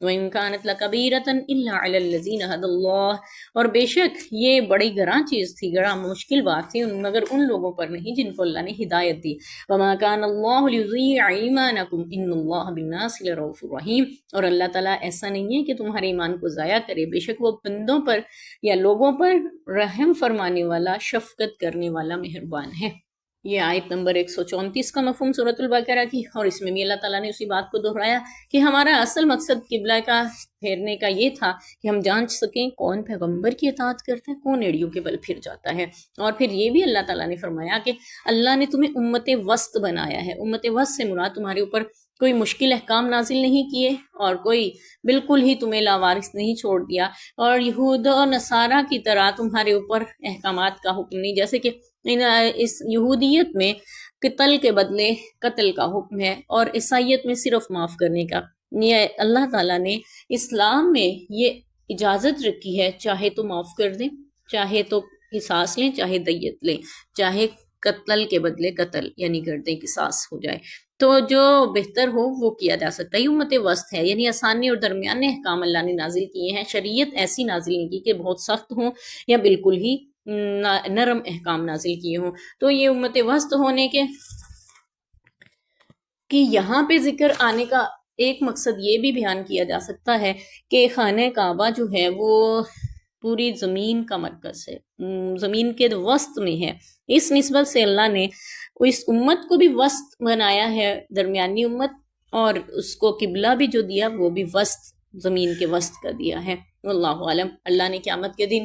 وَإِن كَانَتْ لَكَبِيرَةً إِلَّا عَلَى الَّذِينَ هَدَى اللَّهُ، اور بے شک یہ بڑی گراں چیز تھی، گراں مشکل بات تھی، مگر ان لوگوں پر نہیں جن کو اللہ نے ہدایت دی۔ وَمَا كَانَ اللَّهُ لِيُضِيعَ إِيمَانَكُمْ إِنَّ اللَّهَ بِالنَّاسِ لَرَءُوفٌ رَحِيمٌ، اور اللہ تعالیٰ ایسا نہیں ہے کہ تمہارے ایمان کو ضائع کرے، بے شک وہ بندوں پر یا لوگوں پر رحم فرمانے والا، شفقت کرنے والا، مہربان ہے۔ یہ آیت نمبر 134 کا مفہوم سورۃ البقرہ کی، اور اس میں بھی اللہ تعالیٰ نے اسی بات کو دہرایا کہ ہمارا اصل مقصد قبلہ کا پھیرنے کا یہ تھا کہ ہم جانچ سکیں کون پیغمبر کی اطاعت کرتا ہے، کون ایڑیوں کے بل پھر جاتا ہے۔ اور پھر یہ بھی اللہ تعالیٰ نے فرمایا کہ اللہ نے تمہیں امت وسط بنایا ہے۔ امت وسط سے مراد تمہارے اوپر کوئی مشکل احکام نازل نہیں کیے اور کوئی بالکل ہی تمہیں لاوارث نہیں چھوڑ دیا، اور یہود و نصارہ کی طرح تمہارے اوپر احکامات کا حکم نہیں، جیسے کہ اس یہودیت میں قتل کے بدلے قتل کا حکم ہے، اور عیسائیت میں صرف معاف کرنے کا۔ یہ اللہ تعالیٰ نے اسلام میں یہ اجازت رکھی ہے، چاہے تو معاف کر دیں، چاہے تو قصاص لیں، چاہے دیت لیں، چاہے قتل کے بدلے قتل یعنی کر دیں، قصاص ہو جائے، تو جو بہتر ہو وہ کیا جا سکتا ہے۔ یہ امت وسط ہے، یعنی آسانی اور درمیانے احکام اللہ نے نازل کیے ہیں۔ شریعت ایسی نازل نہیں کی کہ بہت سخت ہوں یا بالکل ہی نرم احکام نازل کیے ہوں۔ تو یہ امت وسط ہونے کے یہاں پہ ذکر آنے کا ایک مقصد یہ بھی بیان کیا جا سکتا ہے کہ خانہ کعبہ جو ہے وہ پوری زمین کا مرکز ہے، زمین کے وسط میں ہے۔ اس نسبت سے اللہ نے اس امت کو بھی وسط بنایا ہے، درمیانی امت، اور اس کو قبلہ بھی جو دیا وہ بھی وسط، زمین کے وسط کا دیا ہے۔ واللہ عالم۔ اللہ نے قیامت کے دن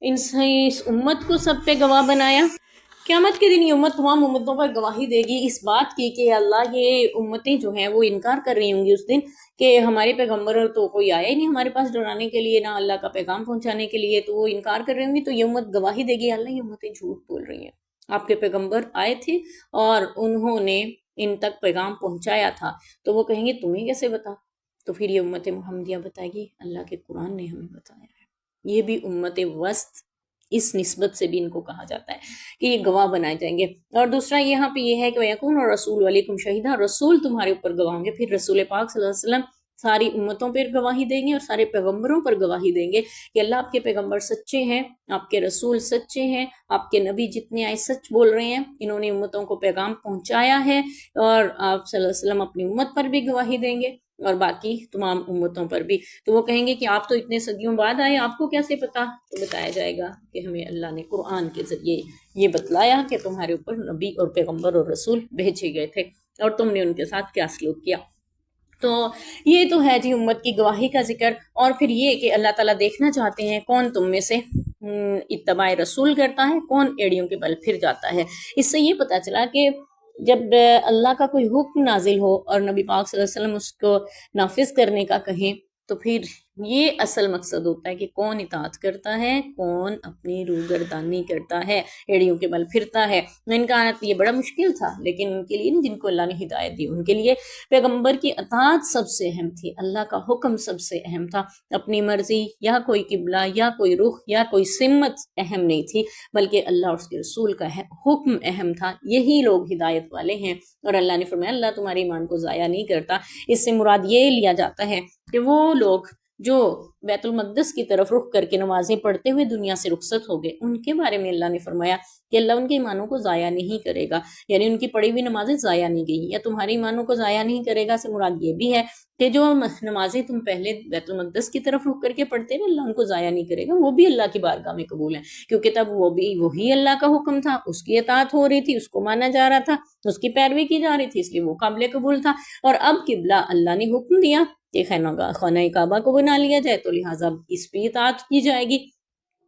اس امت کو سب پہ گواہ بنایا۔ قیامت کے دن یہ امت تمام امتوں پر گواہی دے گی اس بات کی کہ اللہ یہ امتیں جو ہیں وہ انکار کر رہی ہوں گی اس دن کہ ہمارے پیغمبر تو کوئی آیا ہی نہیں ہمارے پاس ڈرانے کے لیے، نہ اللہ کا پیغام پہنچانے کے لیے، تو وہ انکار کر رہی ہوں گی۔ تو یہ امت گواہی دے گی، اللہ یہ امتیں جھوٹ بول رہی ہیں، آپ کے پیغمبر آئے تھے اور انہوں نے ان تک پیغام پہنچایا تھا۔ تو وہ کہیں گے تمہیں کیسے بتا؟ تو پھر یہ امت محمدیہ بتائے گی اللہ کے قرآن نے ہمیں بتایا ہے۔ یہ بھی امت وسط اس نسبت سے بھی ان کو کہا جاتا ہے کہ یہ گواہ بنائے جائیں گے۔ اور دوسرا یہاں پہ یہ ہے کہ وَيَكُونَ الرَّسُولُ عَلَيْكُمْ شَهِيدًا، رسول تمہارے اوپر گواہ ہوں گے۔ پھر رسول پاک صلی اللہ علیہ وسلم ساری امتوں پر گواہی دیں گے اور سارے پیغمبروں پر گواہی دیں گے کہ اللہ آپ کے پیغمبر سچے ہیں، آپ کے رسول سچے ہیں، آپ کے نبی جتنے آئے سچ بول رہے ہیں، انہوں نے امتوں کو پیغام پہنچایا ہے، اور آپ صلی اللہ علیہ وسلم اپنی امت پر بھی گواہی دیں گے اور باقی تمام امتوں پر بھی۔ تو وہ کہیں گے کہ آپ تو اتنے صدیوں بعد آئے، آپ کو کیسے پتا؟ تو بتایا جائے گا کہ ہمیں اللہ نے قرآن کے ذریعے یہ بتلایا کہ تمہارے اوپر نبی اور پیغمبر اور رسول بھیجے گئے تھے اور تم نے ان کے ساتھ کیا سلوک کیا۔ تو یہ تو ہے جی امت کی گواہی کا ذکر۔ اور پھر یہ کہ اللہ تعالیٰ دیکھنا چاہتے ہیں کون تم میں سے اتباع رسول کرتا ہے، کون ایڑیوں کے بل پھر جاتا ہے۔ اس سے یہ پتہ چلا کہ جب اللہ کا کوئی حکم نازل ہو اور نبی پاک صلی اللہ علیہ وسلم اس کو نافذ کرنے کا کہیں، تو پھر یہ اصل مقصد ہوتا ہے کہ کون اطاعت کرتا ہے، کون اپنی روگردانی کرتا ہے، ایڑیوں کے بل پھرتا ہے۔ ان کا یہ بڑا مشکل تھا، لیکن ان کے لیے جن کو اللہ نے ہدایت دی ان کے لیے پیغمبر کی اطاعت سب سے اہم تھی، اللہ کا حکم سب سے اہم تھا۔ اپنی مرضی یا کوئی قبلہ یا کوئی رخ یا کوئی سمت اہم نہیں تھی، بلکہ اللہ اور اس کے رسول کا حکم اہم تھا۔ یہی لوگ ہدایت والے ہیں، اور اللہ نے فرمایا اللہ تمہارے ایمان کو ضائع نہیں کرتا۔ اس سے مراد یہ لیا جاتا ہے کہ وہ لوگ جو بیت المقدس کی طرف رخ کر کے نمازیں پڑھتے ہوئے دنیا سے رخصت ہو گئے، ان کے بارے میں اللہ نے فرمایا کہ اللہ ان کے ایمانوں کو ضائع نہیں کرے گا، یعنی ان کی پڑھی ہوئی نمازیں ضائع نہیں گئی، یا تمہارے ایمانوں کو ضائع نہیں کرے گا سے مراد یہ بھی ہے کہ جو نمازیں تم پہلے بیت المقدس کی طرف رخ کر کے پڑھتے ہیں اللہ ان کو ضائع نہیں کرے گا، وہ بھی اللہ کی بارگاہ میں قبول ہیں، کیونکہ تب وہ بھی وہی اللہ کا حکم تھا، اس کی اطاعت ہو رہی تھی، اس کو مانا جا رہا تھا، اس کی پیروی کی جا رہی تھی، اس لیے وہ قابل قبول تھا۔ اور اب قبلہ اللہ نے حکم دیا کہ خانہ کعبہ کو بنا لیا جائے، تو لہٰذا اس پہ اطاعت کی جائے گی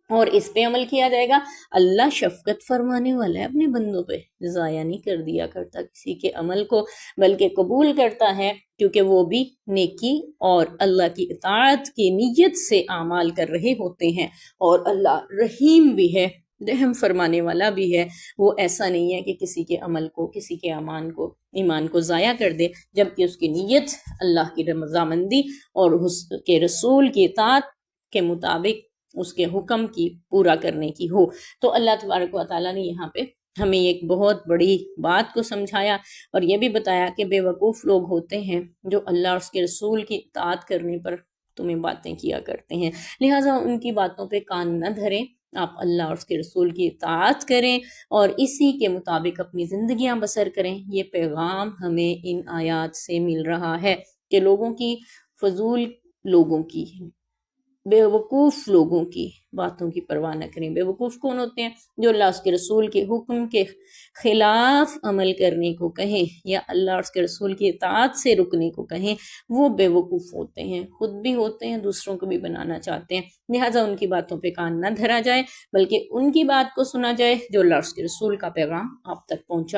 اور اس پہ عمل کیا جائے گا۔ اللہ شفقت فرمانے والا ہے، اپنے بندوں پہ ضائع نہیں کر دیا کرتا کسی کے عمل کو، بلکہ قبول کرتا ہے، کیونکہ وہ بھی نیکی اور اللہ کی اطاعت کی نیت سے اعمال کر رہے ہوتے ہیں، اور اللہ رحیم بھی ہے، رحم فرمانے والا بھی ہے۔ وہ ایسا نہیں ہے کہ کسی کے عمل کو، کسی کے ایمان کو ضائع کر دے، جبکہ اس کی نیت اللہ کی رضامندی اور اس کے رسول کی اطاعت کے مطابق اس کے حکم کی پورا کرنے کی ہو۔ تو اللہ تبارک و تعالیٰ نے یہاں پہ ہمیں ایک بہت بڑی بات کو سمجھایا اور یہ بھی بتایا کہ بے وقوف لوگ ہوتے ہیں جو اللہ اور اس کے رسول کی اطاعت کرنے پر تمہیں باتیں کیا کرتے ہیں، لہٰذا ان کی باتوں پہ کان نہ دھریں، آپ اللہ اور اس کے رسول کی اطاعت کریں اور اسی کے مطابق اپنی زندگیاں بسر کریں۔ یہ پیغام ہمیں ان آیات سے مل رہا ہے کہ لوگوں کی، فضول لوگوں کی، بے وقوف لوگوں کی باتوں کی پرواہ نہ کریں۔ بے وقوف کون ہوتے ہیں؟ جو اللہ اس کے رسول کے حکم کے خلاف عمل کرنے کو کہیں یا اللہ اور اس کے رسول کی اطاعت سے رکنے کو کہیں، وہ بے وقوف ہوتے ہیں، خود بھی ہوتے ہیں، دوسروں کو بھی بنانا چاہتے ہیں۔ لہٰذا ان کی باتوں پہ کان نہ دھرا جائے، بلکہ ان کی بات کو سنا جائے جو اللہ اور اس کے رسول کا پیغام آپ تک پہنچا